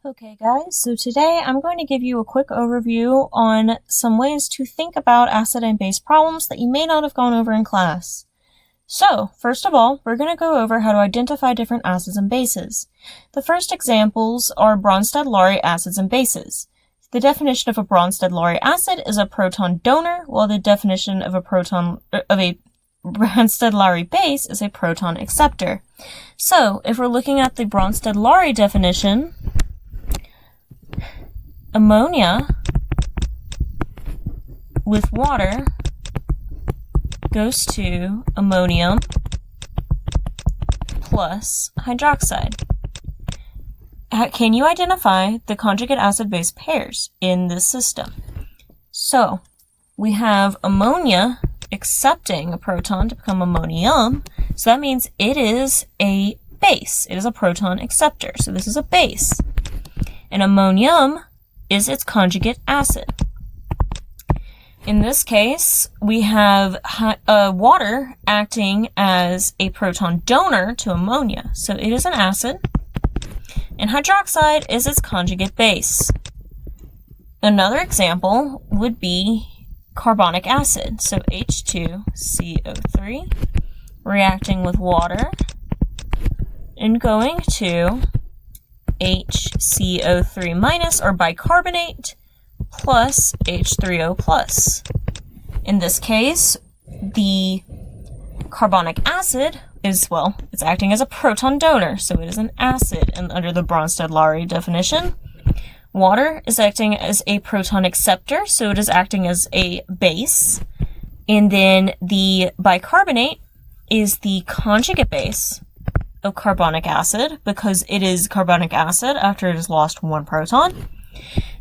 Okay guys, so today I'm going to give you a quick overview on some ways to think about acid and base problems that you may not have gone over in class. So, first of all, we're going to go over how to identify different acids and bases. The first examples are Bronsted-Lowry acids and bases. The definition of a Bronsted-Lowry acid is a proton donor, while the definition of a Bronsted-Lowry base is a proton acceptor. So, if we're looking at the Bronsted-Lowry definition, ammonia with water goes to ammonium plus hydroxide. Can you identify the conjugate acid-base pairs in this system? So, we have ammonia accepting a proton to become ammonium, so that means it is a base. It is a proton acceptor, so this is a base. And ammonium is its conjugate acid. In this case, we have water acting as a proton donor to ammonia, so it is an acid, and hydroxide is its conjugate base. Another example would be carbonic acid, so H2CO3 reacting with water and going to HCO3 minus, or bicarbonate, plus H3O plus. In this case, the carbonic acid is, well, it's acting as a proton donor, so it is an acid, and under the Bronsted-Lowry definition, water is acting as a proton acceptor, so it is acting as a base, and then the bicarbonate is the conjugate base of carbonic acid, because it is carbonic acid after it has lost one proton.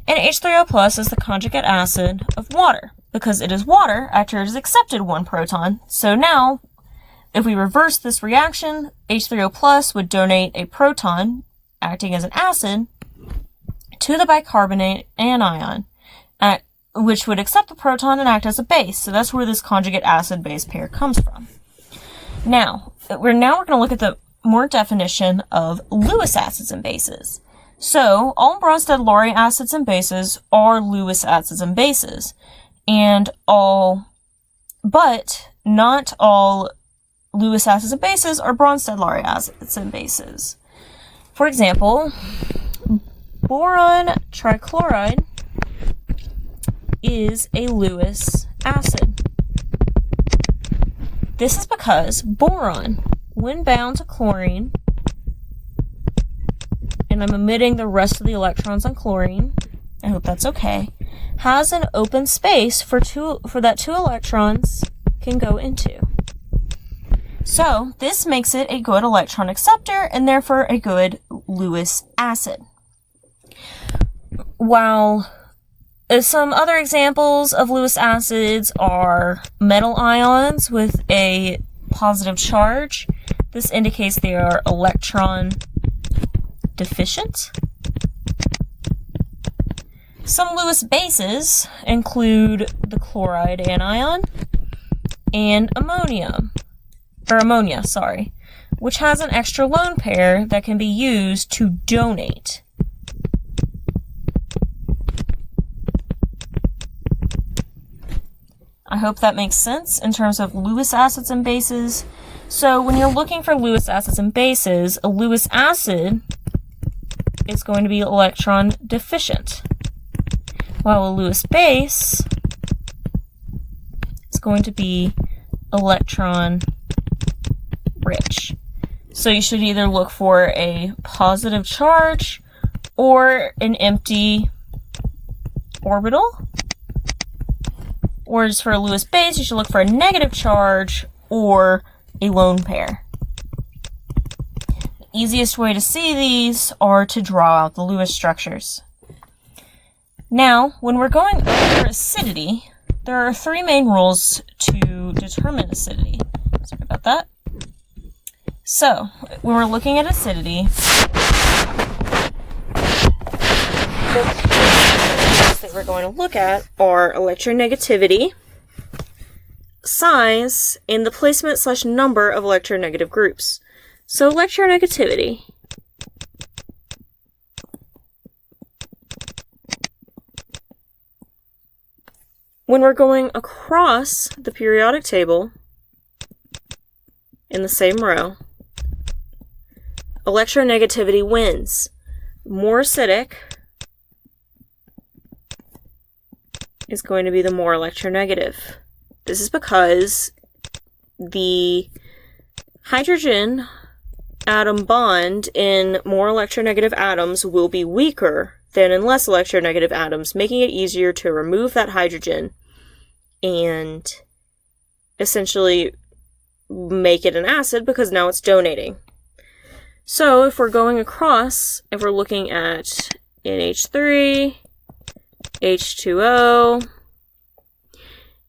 And H3O plus is the conjugate acid of water, because it is water after it has accepted one proton. So now, if we reverse this reaction, H3O plus would donate a proton, acting as an acid, to the bicarbonate anion, which would accept the proton and act as a base. So that's where this conjugate acid-base pair comes from. Now we're going to look at the more definition of Lewis acids and bases. So, all Bronsted-Lowry acids and bases are Lewis acids and bases, but not all Lewis acids and bases are Bronsted-Lowry acids and bases. For example, boron trichloride is a Lewis acid. This is because boron, when bound to chlorine, and I'm omitting the rest of the electrons on chlorine, I hope that's okay, has an open space for that two electrons can go into. So this makes it a good electron acceptor and therefore a good Lewis acid. While some other examples of Lewis acids are metal ions with a positive charge. This indicates they are electron deficient. Some Lewis bases include the chloride anion and ammonia, which has an extra lone pair that can be used to donate. I hope that makes sense in terms of Lewis acids and bases. So when you're looking for Lewis acids and bases, a Lewis acid is going to be electron deficient, while a Lewis base is going to be electron rich. So you should either look for a positive charge or an empty orbital. Or just for a Lewis base, you should look for a negative charge or a lone pair. The easiest way to see these are to draw out the Lewis structures. Now, when we're going over acidity, there are three main rules to determine acidity. Sorry about that. So, when we're looking at acidity, that we're going to look at are electronegativity, size, and the placement/number of electronegative groups. So electronegativity. when we're going across the periodic table in the same row, electronegativity wins. More acidic is going to be the more electronegative. This is because the hydrogen atom bond in more electronegative atoms will be weaker than in less electronegative atoms, making it easier to remove that hydrogen and essentially make it an acid because now it's donating. So if we're going across, if we're looking at NH3, H2O,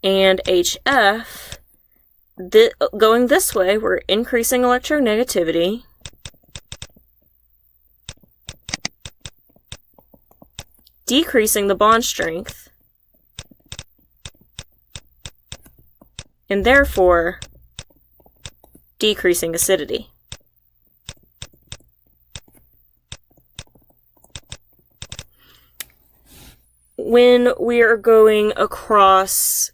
and HF, going this way, we're increasing electronegativity, decreasing the bond strength, and therefore decreasing acidity. When we are going across,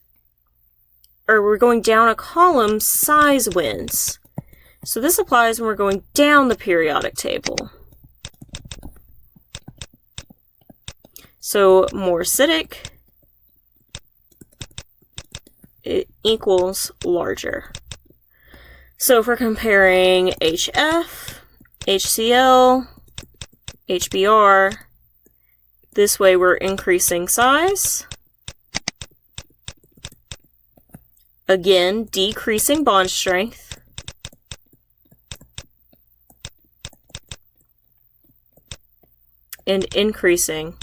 or we're going down a column, size wins. So this applies when we're going down the periodic table. So more acidic, it equals larger. So if we're comparing HF, HCl, HBr, this way we're increasing size. Again, decreasing bond strength. And increasing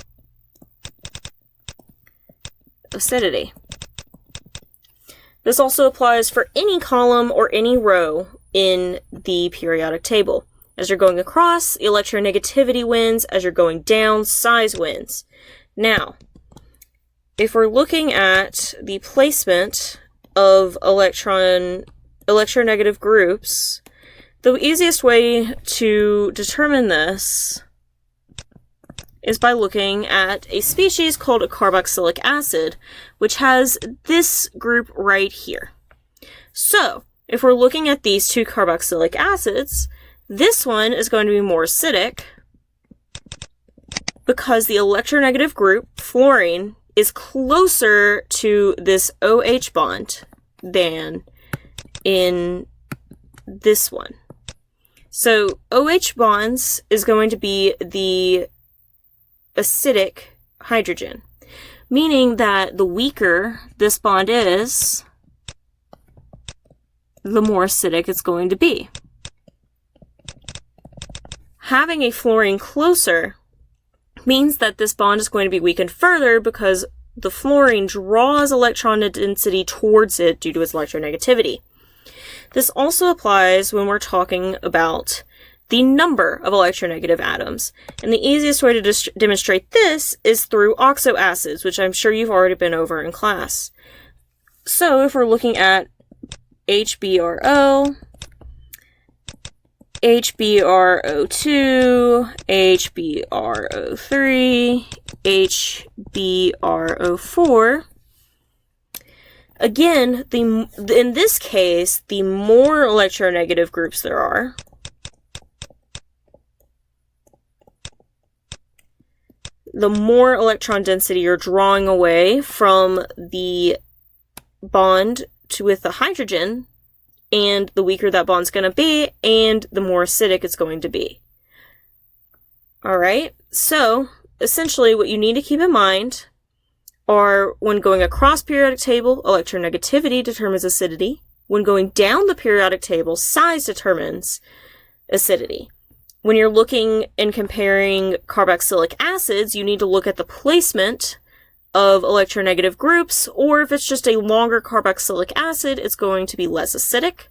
acidity. This also applies for any column or any row in the periodic table. As you're going across, electronegativity wins. As you're going down, size wins. Now, if we're looking at the placement of electronegative groups, the easiest way to determine this is by looking at a species called a carboxylic acid, which has this group right here. So, if we're looking at these two carboxylic acids, this one is going to be more acidic because the electronegative group, fluorine, is closer to this OH bond than in this one. So OH bonds is going to be the acidic hydrogen, meaning that the weaker this bond is, the more acidic it's going to be. Having a fluorine closer means that this bond is going to be weakened further because the fluorine draws electron density towards it due to its electronegativity. This also applies when we're talking about the number of electronegative atoms. And the easiest way to demonstrate this is through oxo acids, which I'm sure you've already been over in class. So if we're looking at HBRO, HBRO2, HBRO3, HBRO4. Again, in this case, the more electronegative groups there are, the more electron density you're drawing away from the bond with the hydrogen, and the weaker that bond's going to be, and the more acidic it's going to be. Alright, so essentially what you need to keep in mind are when going across periodic table, electronegativity determines acidity. When going down the periodic table, size determines acidity. When you're looking and comparing carboxylic acids, you need to look at the placement of electronegative groups, or if it's just a longer carboxylic acid, it's going to be less acidic,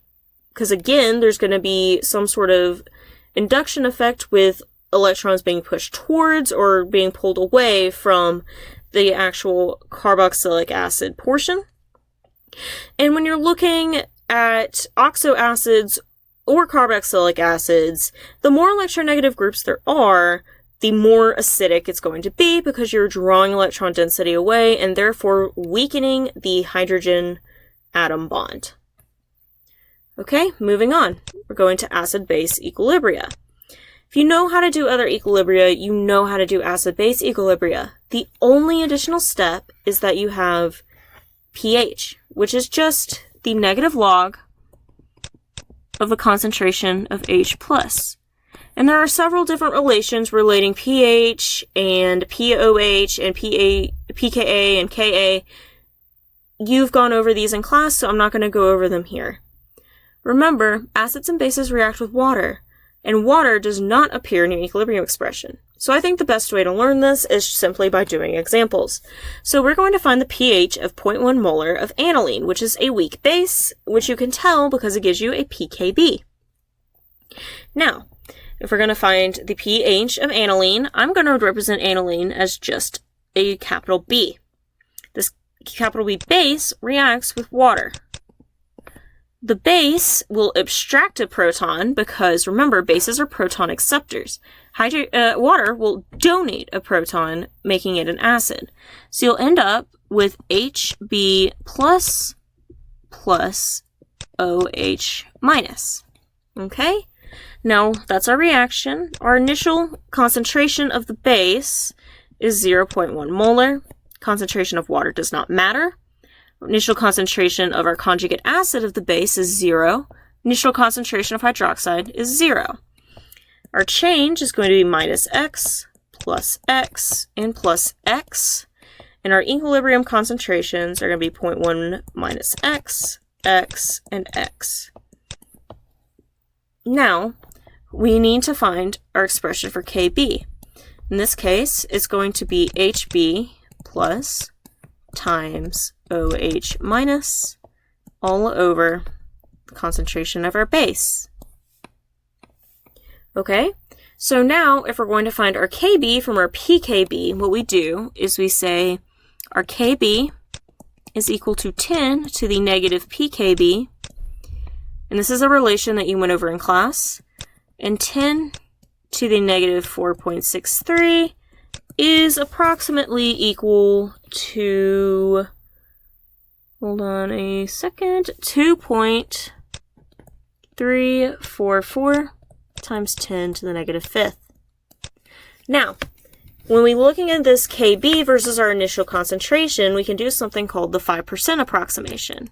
because again, there's going to be some sort of induction effect with electrons being pushed towards or being pulled away from the actual carboxylic acid portion. And when you're looking at oxo acids or carboxylic acids, the more electronegative groups there are, the more acidic it's going to be because you're drawing electron density away and therefore weakening the hydrogen atom bond. Okay, moving on. We're going to acid-base equilibria. If you know how to do other equilibria, you know how to do acid-base equilibria. The only additional step is that you have pH, which is just the negative log of the concentration of H+. And there are several different relations relating pH and POH and pKa and Ka. You've gone over these in class, so I'm not going to go over them here. Remember, acids and bases react with water, and water does not appear in your equilibrium expression. So I think the best way to learn this is simply by doing examples. So we're going to find the pH of 0.1 molar of aniline, which is a weak base, which you can tell because it gives you a pKb. Now, if we're going to find the pH of aniline, I'm going to represent aniline as just a capital B. This capital B base reacts with water. The base will abstract a proton because, remember, bases are proton acceptors. Water will donate a proton, making it an acid. So you'll end up with Hb plus OH minus. Okay? Now, that's our reaction. Our initial concentration of the base is 0.1 molar. Concentration of water does not matter. Initial concentration of our conjugate acid of the base is 0. Initial concentration of hydroxide is 0. Our change is going to be minus x, and plus x. And our equilibrium concentrations are going to be 0.1 minus x, and x. Now, we need to find our expression for Kb. In this case, it's going to be Hb plus times OH minus all over the concentration of our base. Okay, so now if we're going to find our Kb from our pKb, what we do is we say our Kb is equal to 10 to the negative pKb, and this is a relation that you went over in class, and 10 to the negative 4.63 is approximately equal to, hold on a second, 2.344 times 10 to the negative fifth. Now, when we're looking at this Kb versus our initial concentration, we can do something called the 5% approximation.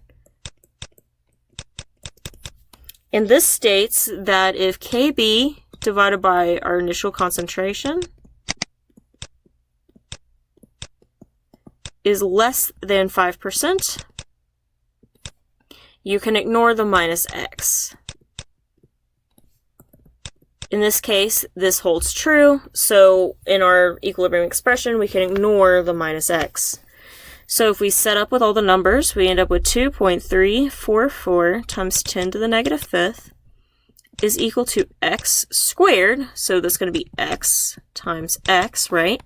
And this states that if Kb divided by our initial concentration is less than 5%, you can ignore the minus x. In this case, this holds true, so in our equilibrium expression, we can ignore the minus x. So if we set up with all the numbers, we end up with 2.344 times 10 to the negative fifth is equal to x squared, so that's going to be x times x, right?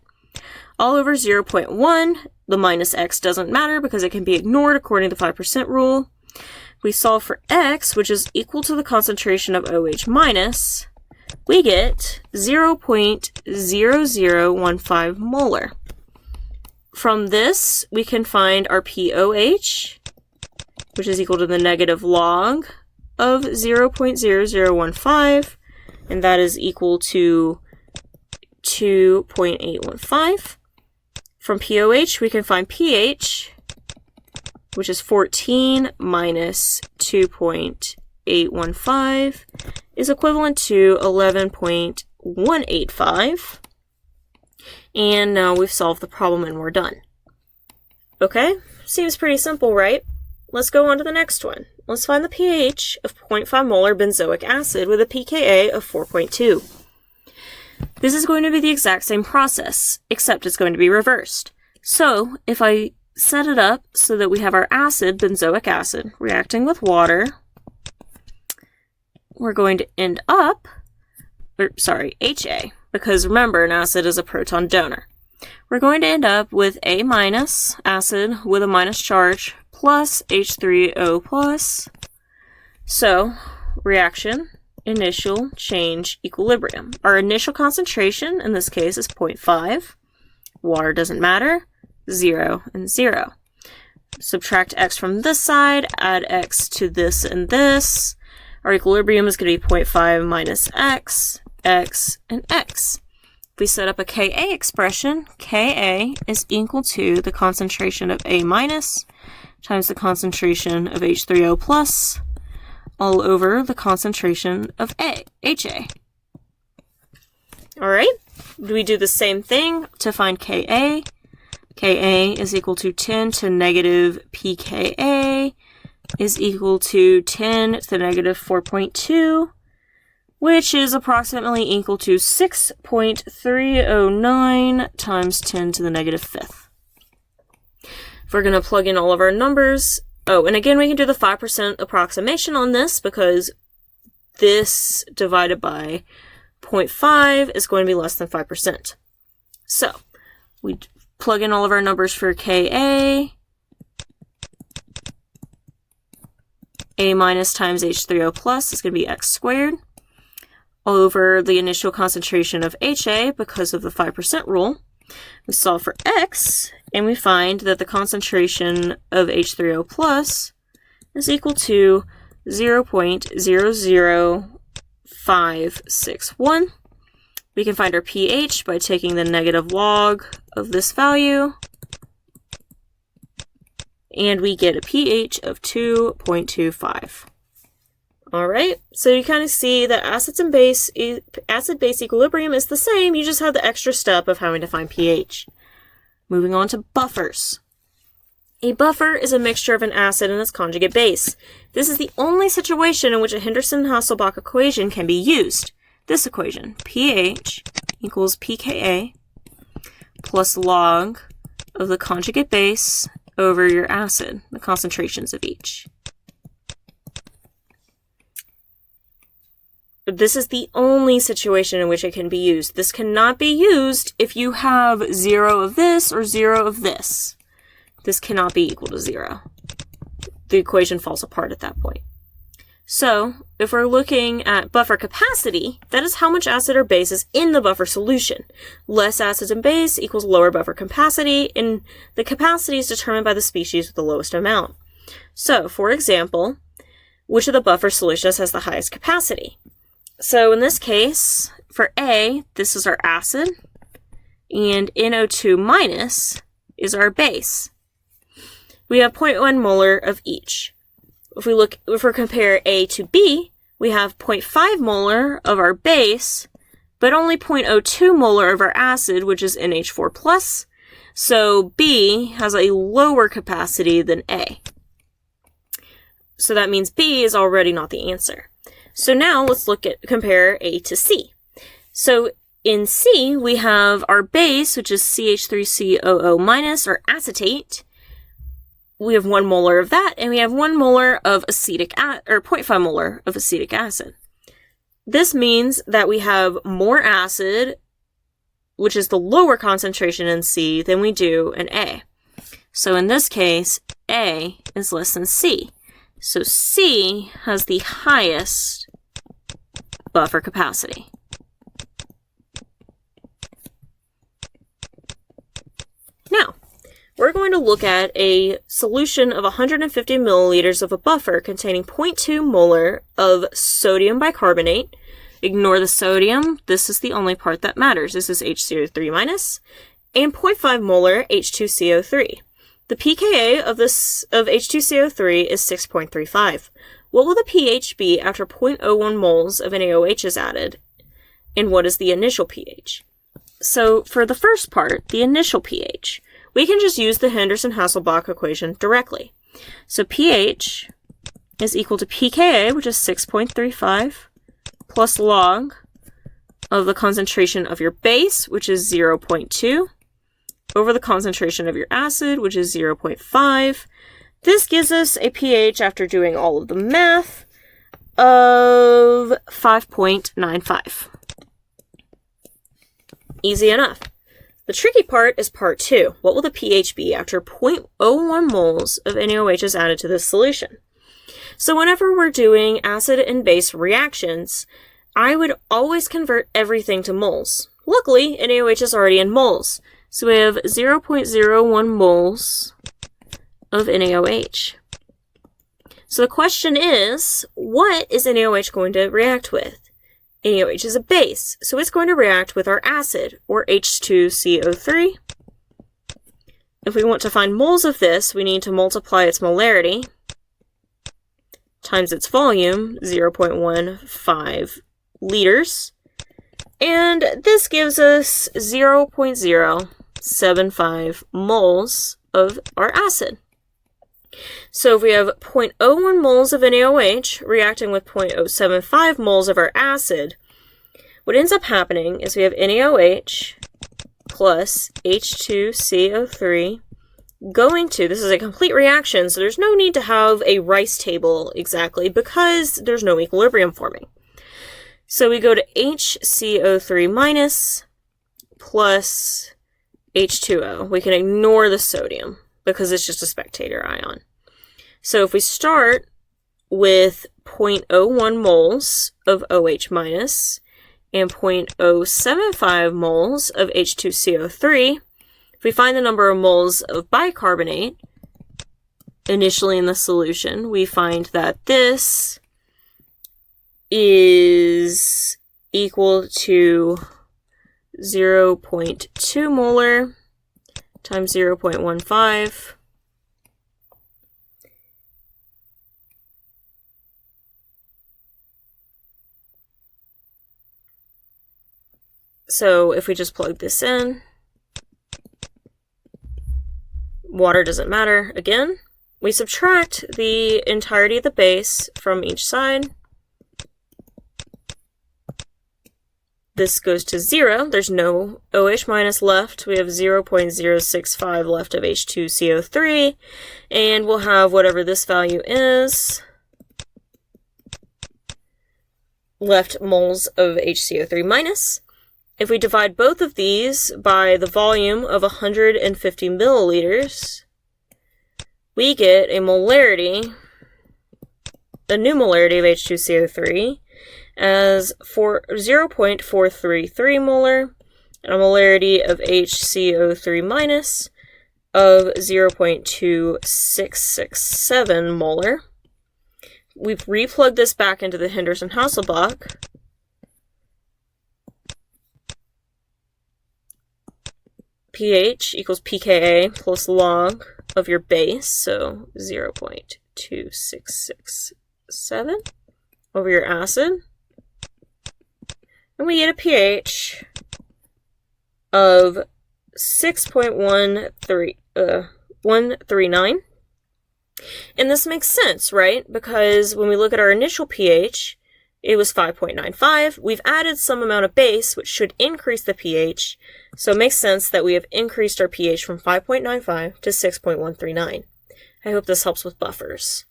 All over 0.1, the minus x doesn't matter because it can be ignored according to the 5% rule. We solve for x, which is equal to the concentration of OH minus, we get 0.0015 molar. From this, we can find our POH, which is equal to the negative log of 0.0015, and that is equal to 2.815. From POH, we can find pH, which is 14 minus 2.815, is equivalent to 11.185. And now we've solved the problem and we're done. Okay, seems pretty simple, right? Let's go on to the next one. Let's find the pH of 0.5 molar benzoic acid with a pKa of 4.2. This is going to be the exact same process, except it's going to be reversed. So, if I set it up so that we have our acid, benzoic acid, reacting with water, we're going to end up, HA, because remember, an acid is a proton donor. We're going to end up with A minus acid with a minus charge plus H3O plus. So, reaction initial change equilibrium. Our initial concentration in this case is 0.5. Water doesn't matter. 0 and 0. Subtract x from this side, add x to this and this. Our equilibrium is going to be 0.5 minus x, x, and x. If we set up a Ka expression, Ka is equal to the concentration of A minus times the concentration of H3O plus all over the concentration of HA. All right, we do the same thing to find Ka. Ka is equal to 10 to negative pKa is equal to 10 to the negative 4.2, which is approximately equal to 6.309 times 10 to the negative fifth. If we're going to plug in all of our numbers, oh, and again, we can do the 5% approximation on this because this divided by 0.5 is going to be less than 5%. So we plug in all of our numbers for Ka. A minus times H3O plus is going to be x squared over the initial concentration of HA because of the 5% rule. We solve for x, and we find that the concentration of H3O plus is equal to 0.00561. We can find our pH by taking the negative log of this value, and we get a pH of 2.25. All right, so you kind of see that acid-base equilibrium is the same, you just have the extra step of having to find pH. Moving on to buffers. A buffer is a mixture of an acid and its conjugate base. This is the only situation in which a Henderson-Hasselbalch equation can be used. This equation, pH equals pKa plus log of the conjugate base over your acid, the concentrations of each. This is the only situation in which it can be used. This cannot be used if you have 0 of this or 0 of this. This cannot be equal to 0. The equation falls apart at that point. So, if we're looking at buffer capacity, that is how much acid or base is in the buffer solution. Less acid and base equals lower buffer capacity, and the capacity is determined by the species with the lowest amount. So, for example, which of the buffer solutions has the highest capacity? So in this case, for A, this is our acid, and NO2 minus is our base. We have 0.1 molar of each. If we compare A to B, we have 0.5 molar of our base, but only 0.02 molar of our acid, which is NH4 plus. So B has a lower capacity than A. So that means B is already not the answer. So now let's compare A to C. So in C, we have our base, which is CH3COO minus, or acetate. We have 1 molar of that, and we have 1 molar of acetic acid, or 0.5 molar of acetic acid. This means that we have more acid, which is the lower concentration in C, than we do in A. So in this case, A is less than C. So C has the highest buffer capacity. Now, we're going to look at a solution of 150 milliliters of a buffer containing 0.2 molar of sodium bicarbonate. Ignore the sodium. This is the only part that matters. This is HCO3 minus, and 0.5 molar H2CO3. The pKa of H2CO3 is 6.35. What will the pH be after 0.01 moles of NaOH is added? And what is the initial pH? So for the first part, the initial pH, we can just use the Henderson-Hasselbalch equation directly. So pH is equal to pKa, which is 6.35, plus log of the concentration of your base, which is 0.2, over the concentration of your acid, which is 0.5. This gives us a pH, after doing all of the math, of 5.95. Easy enough. The tricky part is part 2. What will the pH be after 0.01 moles of NaOH is added to this solution? So whenever we're doing acid and base reactions, I would always convert everything to moles. Luckily, NaOH is already in moles. So we have 0.01 moles of NaOH. So the question is, what is NaOH going to react with? NaOH is a base, so it's going to react with our acid, or H2CO3. If we want to find moles of this, we need to multiply its molarity times its volume, 0.15 liters. And this gives us 0.075 moles of our acid. So if we have 0.01 moles of NaOH reacting with 0.075 moles of our acid, what ends up happening is we have NaOH plus H2CO3 going to, this is a complete reaction, so there's no need to have a rice table exactly because there's no equilibrium forming. So we go to HCO3 minus plus H2O. We can ignore the sodium because it's just a spectator ion. So if we start with 0.01 moles of OH minus and 0.075 moles of H2CO3, if we find the number of moles of bicarbonate initially in the solution, we find that this is equal to 0.2 molar times 0.15 So if we just plug this in, water doesn't matter again. We subtract the entirety of the base from each side. This goes to 0. There's no OH minus left. We have 0.065 left of H2CO3, and we'll have whatever this value is left moles of HCO3 minus. If we divide both of these by the volume of 150 milliliters, we get a molarity, a new molarity of H2CO3 as 0.433 molar, and a molarity of HCO3 minus of 0.2667 molar. We've replugged this back into the Henderson-Hasselbalch. pH equals pKa plus log of your base, so 0.2667 over your acid. And we get a pH of 6.139. And this makes sense, right? Because when we look at our initial pH, it was 5.95. We've added some amount of base, which should increase the pH. So it makes sense that we have increased our pH from 5.95 to 6.139. I hope this helps with buffers.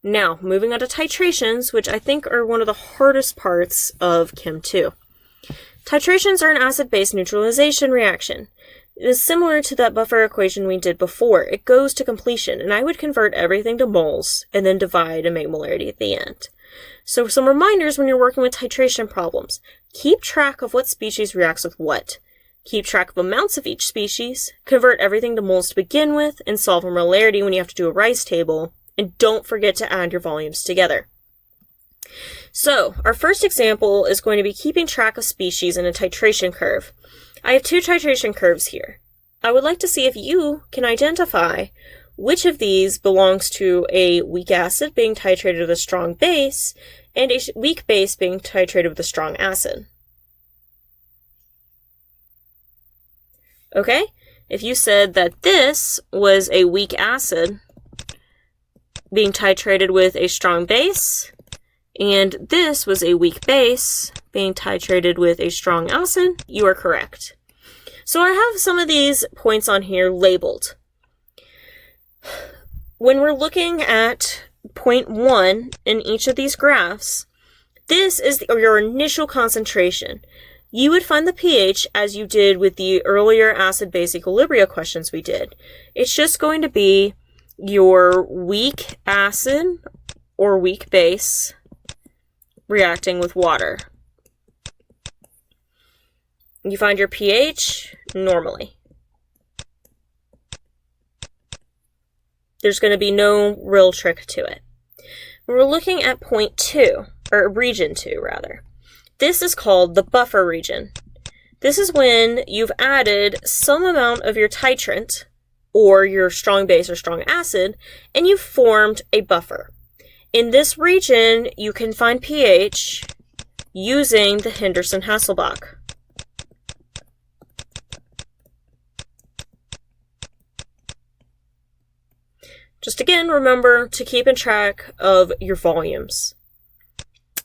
Now, moving on to titrations, which I think are one of the hardest parts of Chem 2. Titrations are an acid-base neutralization reaction. It is similar to that buffer equation we did before. It goes to completion, and I would convert everything to moles and then divide and make molarity at the end. So some reminders when you're working with titration problems. Keep track of what species reacts with what. Keep track of amounts of each species, convert everything to moles to begin with, and solve a molarity when you have to do a rice table, and don't forget to add your volumes together. So, our first example is going to be keeping track of species in a titration curve. I have two titration curves here. I would like to see if you can identify which of these belongs to a weak acid being titrated with a strong base, and a weak base being titrated with a strong acid. Okay, if you said that this was a weak acid being titrated with a strong base, and this was a weak base being titrated with a strong acid, you are correct. So I have some of these points on here labeled. When we're looking at point 1 in each of these graphs, this is your initial concentration. You would find the pH as you did with the earlier acid-base equilibria questions we did. It's just going to be your weak acid or weak base reacting with water. You find your pH normally. There's going to be no real trick to it. We're looking at point 2, or region 2 rather. This is called the buffer region. This is when you've added some amount of your titrant, or your strong base or strong acid, and you've formed a buffer. In this region, you can find pH using the Henderson-Hasselbalch. Just again, remember to keep in track of your volumes.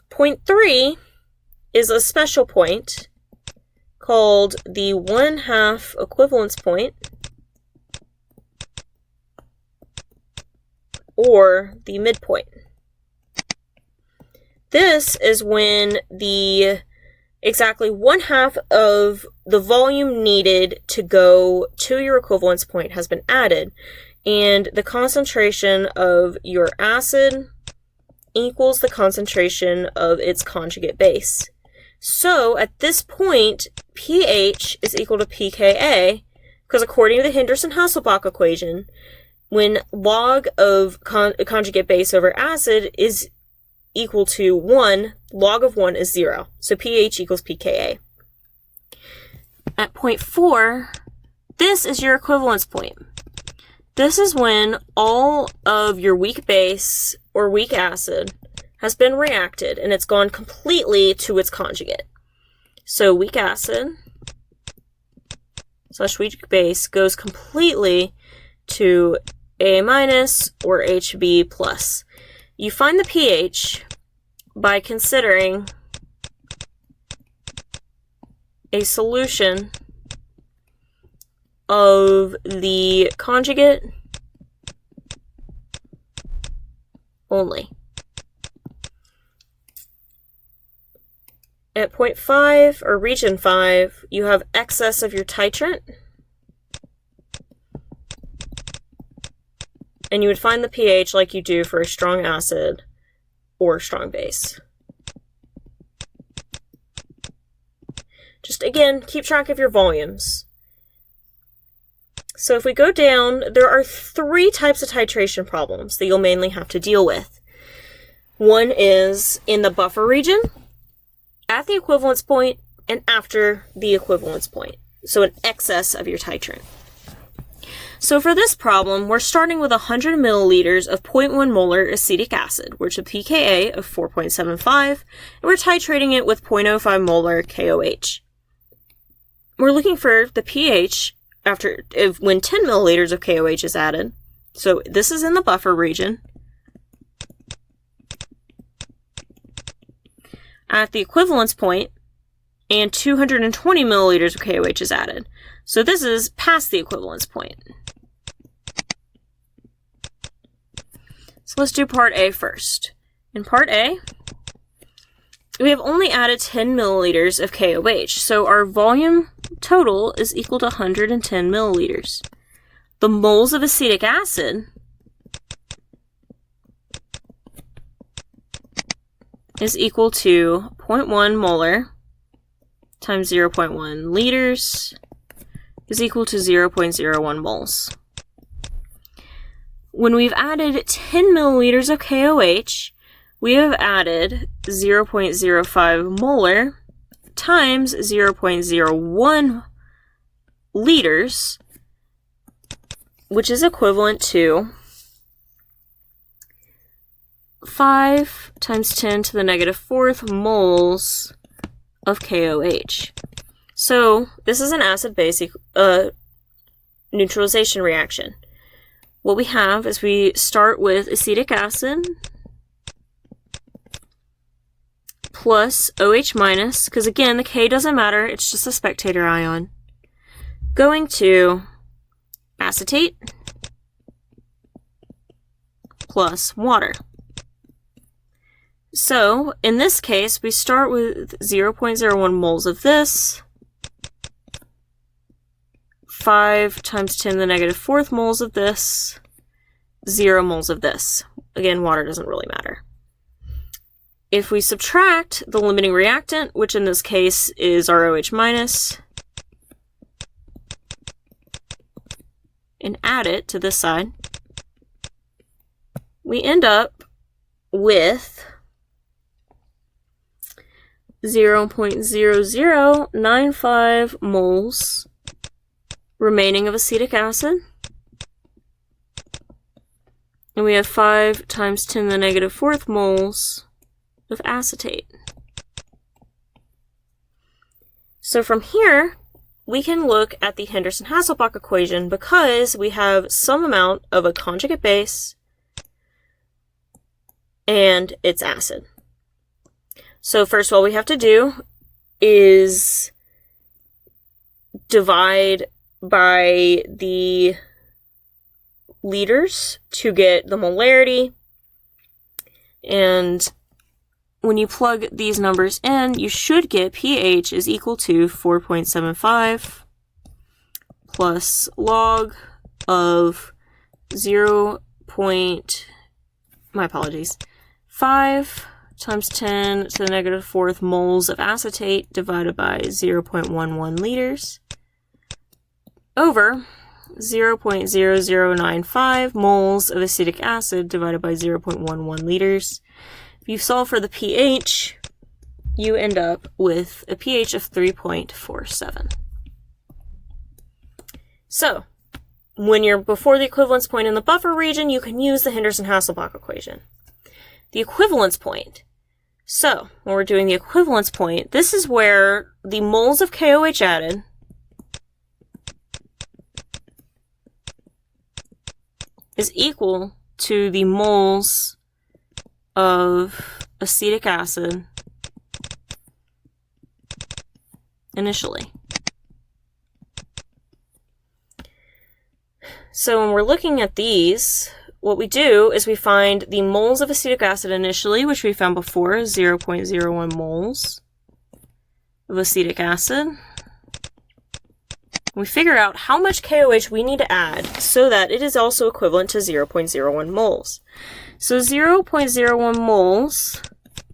Point 3 is a special point called the 1/2 equivalence point, or the midpoint. This is when the exactly 1/2 of the volume needed to go to your equivalence point has been added, and the concentration of your acid equals the concentration of its conjugate base. So at this point, pH is equal to pKa, because according to the Henderson-Hasselbalch equation, when log of conjugate base over acid is equal to 1, log of 1 is 0. So pH equals pKa. At point 4, this is your equivalence point. This is when all of your weak base or weak acid has been reacted and it's gone completely to its conjugate. So weak acid / weak base goes completely to A- or HB+. You find the pH by considering a solution of the conjugate only. At point 5, or region 5, you have excess of your titrant, and you would find the pH like you do for a strong acid or strong base. Just again, keep track of your volumes. So if we go down, there are 3 types of titration problems that you'll mainly have to deal with. One is in the buffer region, at the equivalence point, and after the equivalence point. So in excess of your titrant. So for this problem, we're starting with 100 milliliters of 0.1 molar acetic acid, which is a pKa of 4.75, and we're titrating it with 0.05 molar KOH. We're looking for the pH when 10 milliliters of KOH is added. So this is in the buffer region. At the equivalence point, and 220 milliliters of KOH is added. So this is past the equivalence point. So let's do part A first. In part A, we have only added 10 milliliters of KOH, so our volume total is equal to 110 milliliters. The moles of acetic acid is equal to 0.1 molar times 0.1 liters is equal to 0.01 moles. When we've added 10 milliliters of KOH, we have added 0.05 molar times 0.01 liters, which is equivalent to 5 times 10 to the negative 4th moles of KOH. So this is an acid-base neutralization reaction. What we have is we start with acetic acid plus OH minus, because again, the K doesn't matter, it's just a spectator ion, going to acetate plus water. So, in this case, we start with 0.01 moles of this, 5 times 10 to the negative 4th moles of this, 0 moles of this. Again, water doesn't really matter. if we subtract the limiting reactant, which in this case is our OH minus, and add it to this side, we end up with 0.0095 moles remaining of acetic acid. And we have 5 times 10 to the negative 4th moles of acetate. So from here, we can look at the Henderson-Hasselbalch equation because we have some amount of a conjugate base and its acid. So first all we have to do is divide by the liters to get the molarity, and when you plug these numbers in, you should get pH is equal to 4.75 plus log of 5 times 10 to the negative 4th moles of acetate divided by 0.11 liters over 0.0095 moles of acetic acid divided by 0.11 liters. If you solve for the pH, you end up with a pH of 3.47. So, when you're before the equivalence point in the buffer region, you can use the Henderson-Hasselbalch equation. The equivalence point. So, when we're doing the equivalence point, this is where the moles of KOH added is equal to the moles of acetic acid initially. So when we're looking at these, what we do is we find the moles of acetic acid initially, which we found before, 0.01 moles of acetic acid. We figure out how much KOH we need to add so that it is also equivalent to 0.01 moles. So 0.01 moles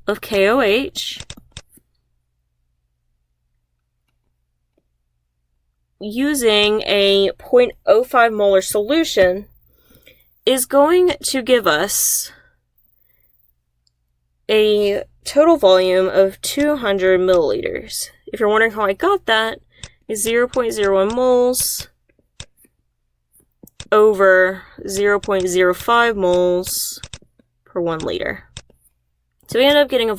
of KOH using a 0.05 molar solution is going to give us a total volume of 200 milliliters. If you're wondering how I got that, is 0.01 moles over 0.05 moles per 1 liter. So we end up getting a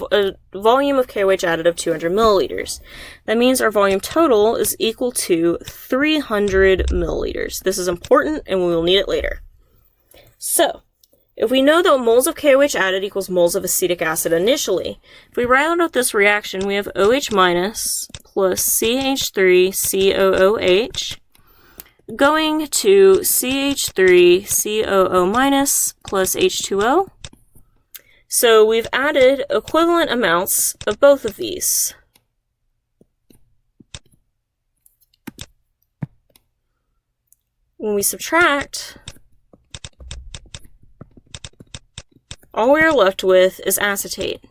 volume of KOH added of 200 milliliters. That means our volume total is equal to 300 milliliters. This is important and we will need it later. So, if we know that moles of KOH added equals moles of acetic acid initially, if we round out this reaction, we have OH minus plus CH3COOH going to CH3COO minus plus H2O. So we've added equivalent amounts of both of these. When we subtract, all we are left with is acetate.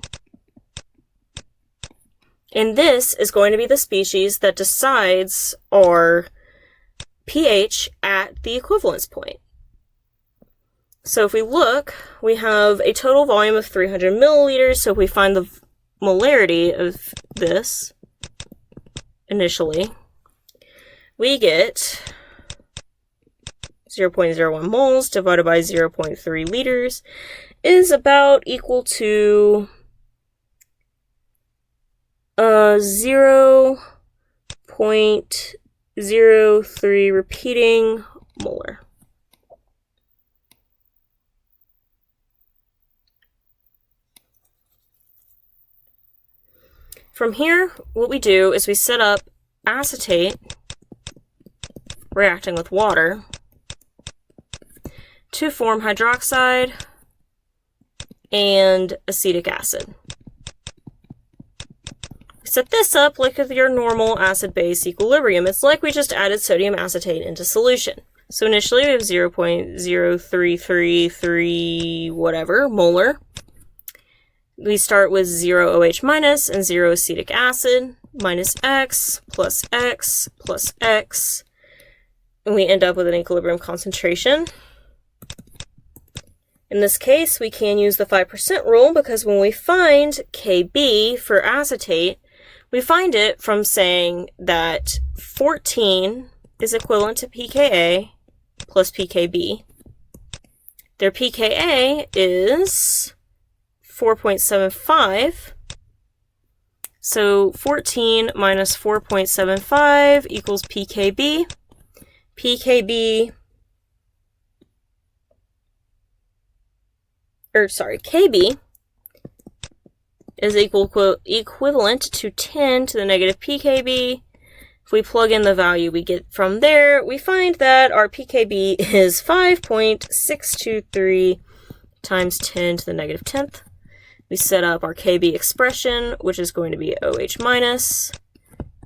And this is going to be the species that decides our pH at the equivalence point. So if we look, we have a total volume of 300 milliliters, so if we find the molarity of this initially, we get 0.01 moles divided by 0.3 liters is about equal to 0.03 repeating molar. From here, what we do is we set up acetate reacting with water to form hydroxide and acetic acid. We set this up like with your normal acid-base equilibrium. It's like we just added sodium acetate into solution. So initially we have 0.0333 whatever molar. we start with 0 OH minus and 0 acetic acid, minus X plus X plus X, and we end up with an equilibrium concentration. In this case, we can use the 5% rule because when we find Kb for acetate, we find it from saying that 14 is equivalent to pKa plus pKb. Their pKa is 4.75. So 14 minus 4.75 equals pKb. Kb is equivalent to 10 to the negative pKb. If we plug in the value we get from there, we find that our pKb is 5.623 times 10 to the negative 10th. We set up our Kb expression, which is going to be OH minus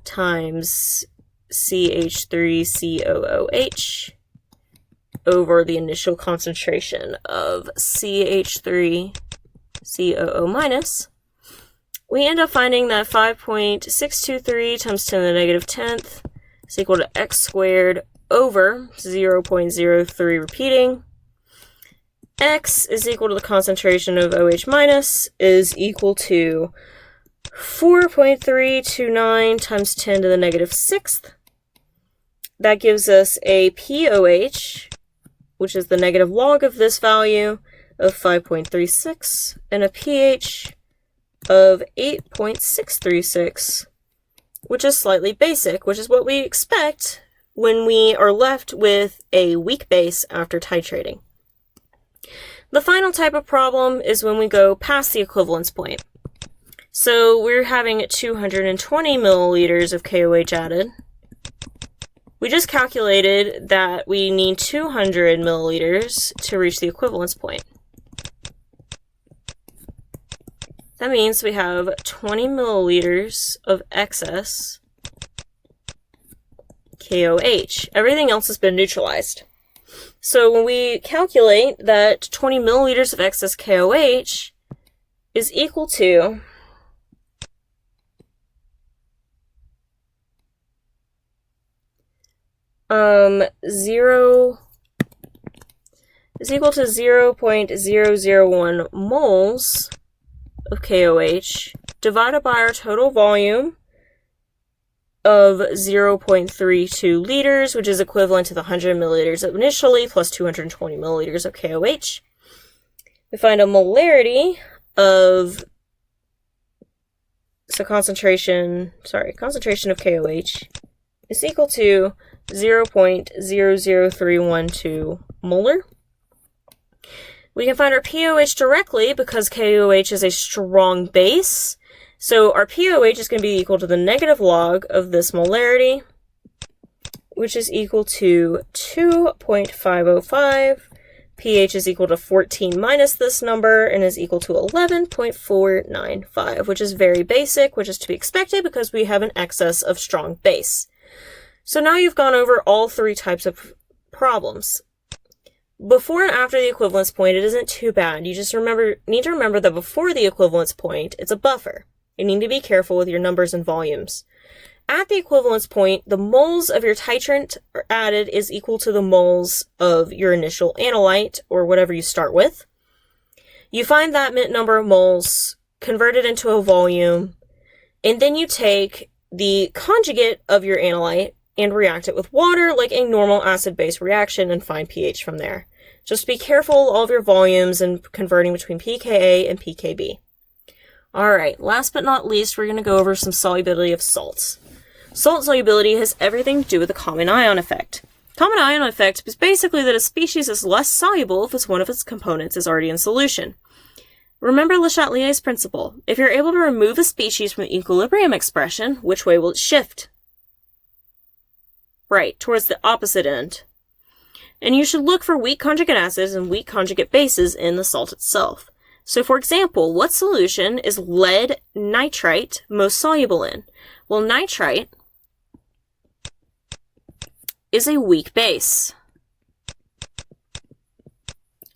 times CH3COOH over the initial concentration of CH3COO minus. We end up finding that 5.623 times 10 to the negative 10th is equal to x squared over 0.03 repeating. X is equal to the concentration of OH minus is equal to 4.329 times 10 to the negative 6th. That gives us a pOH, which is the negative log of this value, of 5.36, and a pH of 8.636, which is slightly basic, which is what we expect when we are left with a weak base after titrating. The final type of problem is when we go past the equivalence point. So we're having 220 milliliters of KOH added. We just calculated that we need 200 milliliters to reach the equivalence point. That means we have 20 milliliters of excess KOH. Everything else has been neutralized. So when we calculate that 20 milliliters of excess KOH is equal to 0.001 moles of KOH divided by our total volume of 0.32 liters, which is equivalent to the 100 milliliters initially plus 220 milliliters of KOH. We find a molarity of concentration of KOH is equal to 0.00312 molar. We can find our pOH directly because KOH is a strong base. So our pOH is going to be equal to the negative log of this molarity, which is equal to 2.505. pH is equal to 14 minus this number and is equal to 11.495, which is very basic, which is to be expected because we have an excess of strong base. So now you've gone over all three types of problems. Before and after the equivalence point, it isn't too bad. You just need to remember that before the equivalence point, it's a buffer. You need to be careful with your numbers and volumes. At the equivalence point, the moles of your titrant added is equal to the moles of your initial analyte, or whatever you start with. You find that number of moles, convert it into a volume, and then you take the conjugate of your analyte and react it with water like a normal acid-base reaction and find pH from there. Just be careful of your volumes and converting between pKa and pKb. Alright, last but not least, we're going to go over some solubility of salts. Salt solubility has everything to do with the common ion effect. Common ion effect is basically that a species is less soluble if one of its components is already in solution. Remember Le Chatelier's principle. If you're able to remove a species from the equilibrium expression, which way will it shift? Right, towards the opposite end. And you should look for weak conjugate acids and weak conjugate bases in the salt itself. So for example, what solution is lead nitrite most soluble in? Well, nitrite is a weak base.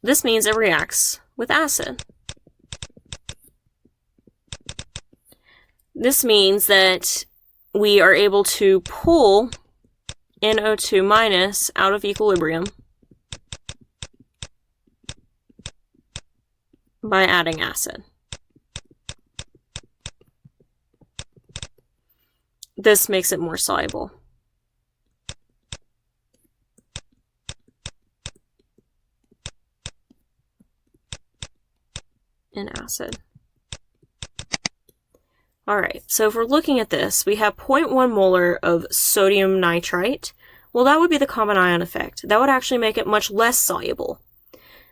This means it reacts with acid. This means that we are able to pull NO2 minus out of equilibrium by adding acid. This makes it more soluble. In acid. Alright, so if we're looking at this, we have 0.1 molar of sodium nitrite. Well, that would be the common ion effect. That would actually make it much less soluble.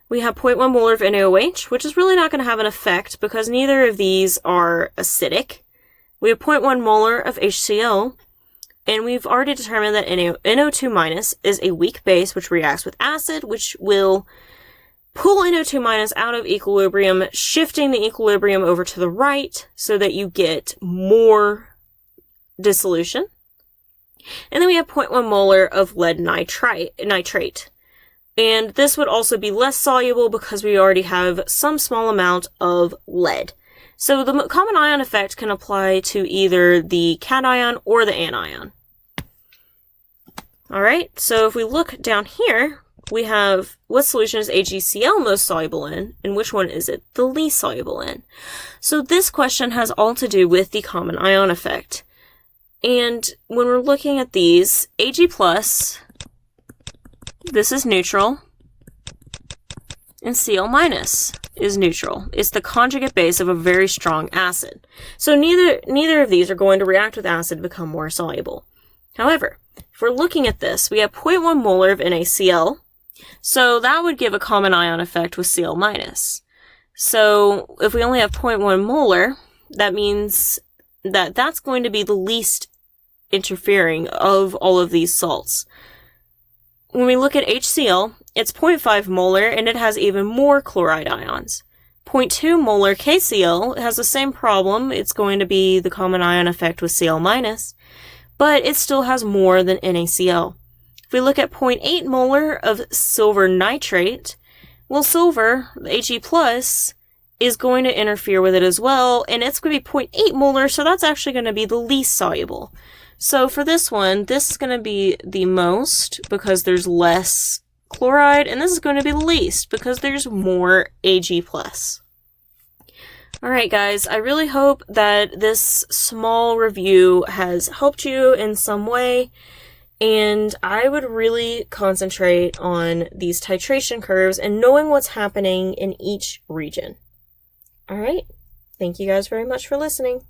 We have 0.1 molar of NaOH, which is really not going to have an effect because neither of these are acidic. We have 0.1 molar of HCl, and we've already determined that NO2 minus is a weak base which reacts with acid, which will pull NO2 minus out of equilibrium, shifting the equilibrium over to the right so that you get more dissolution. And then we have 0.1 molar of lead nitrate. And this would also be less soluble because we already have some small amount of lead. So the common ion effect can apply to either the cation or the anion. Alright, so if we look down here, we have what solution is AgCl most soluble in, and which one is it the least soluble in. So this question has all to do with the common ion effect. And when we're looking at these, Ag+, this is neutral, and Cl- is neutral. It's the conjugate base of a very strong acid. So neither of these are going to react with acid to become more soluble. However, if we're looking at this, we have 0.1 molar of NaCl, so that would give a common ion effect with Cl-. So if we only have 0.1 molar, that means that that's going to be the least interfering of all of these salts. When we look at HCl, it's 0.5 molar and it has even more chloride ions. 0.2 molar KCl has the same problem. It's going to be the common ion effect with Cl-, but it still has more than NaCl. If we look at 0.8 molar of silver nitrate, well, silver, the Ag+, is going to interfere with it as well, and it's going to be 0.8 molar, so that's actually going to be the least soluble. So for this one, this is going to be the most because there's less chloride, and this is going to be the least because there's more Ag+. Alright guys, I really hope that this small review has helped you in some way, and I would really concentrate on these titration curves and knowing what's happening in each region. Alright, thank you guys very much for listening.